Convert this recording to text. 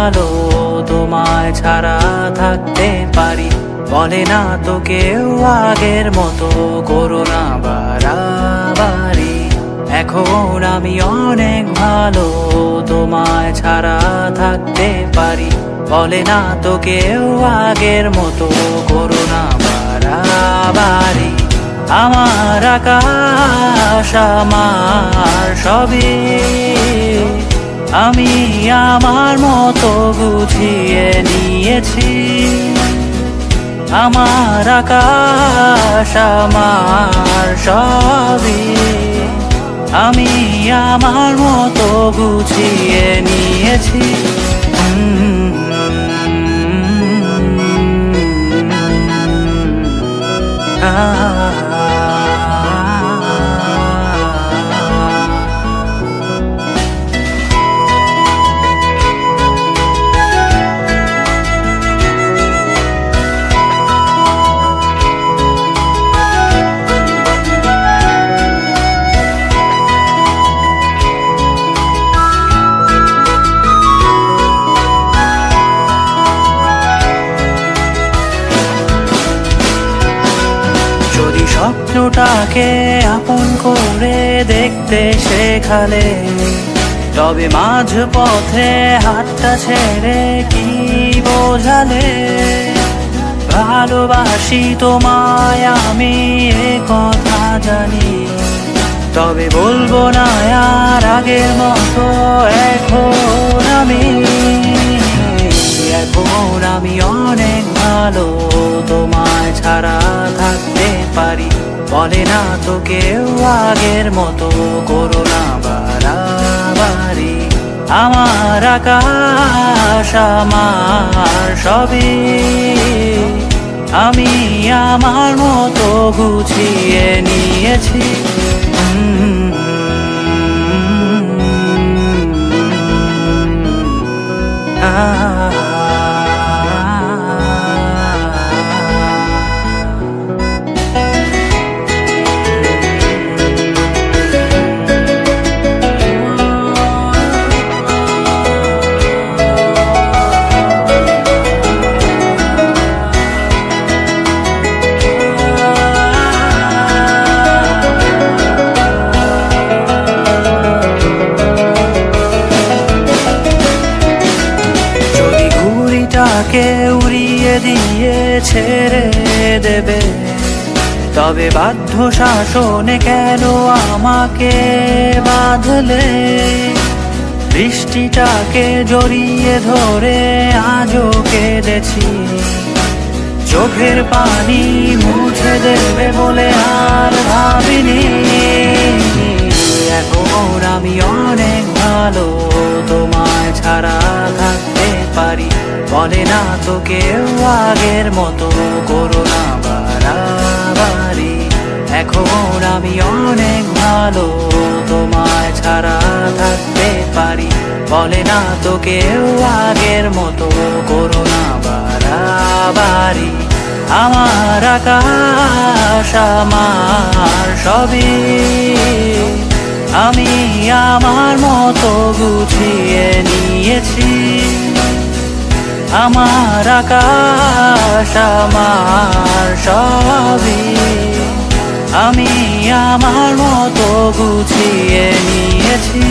ভালো তোমায় ছাড়া থাকতে পারি, বলে না তো কেউ আগের মতো করো না বাড়াবাড়ি। এখন আমি অনেক ভালো তোমায় ছাড়া থাকতে পারি, বলে না তো কেউ আগের মতো করো না বাড়াবাড়ি। আমার আকাশ আমার সবই আমি আমার মতো গুছিয়ে নিয়েছি। আমার আকাশ আমার সবই আমি আমার মতো গুছিয়ে নিয়েছি। যদি স্বপ্নটাকে আপন করে দেখতে শেখালে, তবে মাঝ পথে হাতটা ছেড়ে কি বোঝালে? ভালোবাসি তোমায় আমি এ কথা জানি, তবে বলবো না আর আগের মতো। এখন আমি অনেক ভালো তোমায় ছাড়া থাকতে পারি, বলে না তো কেউ আগের মতো করো না বাড়াবাড়ি। আমার আকাশ আমার সবই আমি আমার মতো গুছিয়ে নিয়েছি। কে উড়িয়ে দিয়ে ছেড়ে দেবে, তবে বাধ্য শাসনে কেন আমাকে বাঁধলে? বৃষ্টিটাকে জড়িয়ে ধরে আজও কেঁদেছি, চোখের পানি মুছে দেবে বলে আর ভাবিনি। এখন আমি অনেক ভালো তোমায় ছাড়া থাকতে পারি, বলে না তো কেউ আগের মতো করো না বাড়াবাড়ি। এখন আমি অনেক ভালো তোমায় ছাড়া থাকতে পারি, বলে না তো কেউ আগের মতো করো না বাড়াবাড়ি। আমার আকাশ আমার সবই আমি আমার মতো গুছিয়ে নিয়েছি। আমার আকাশ আমার সবই আমি আমার মতো গুছিয়ে নিয়েছি।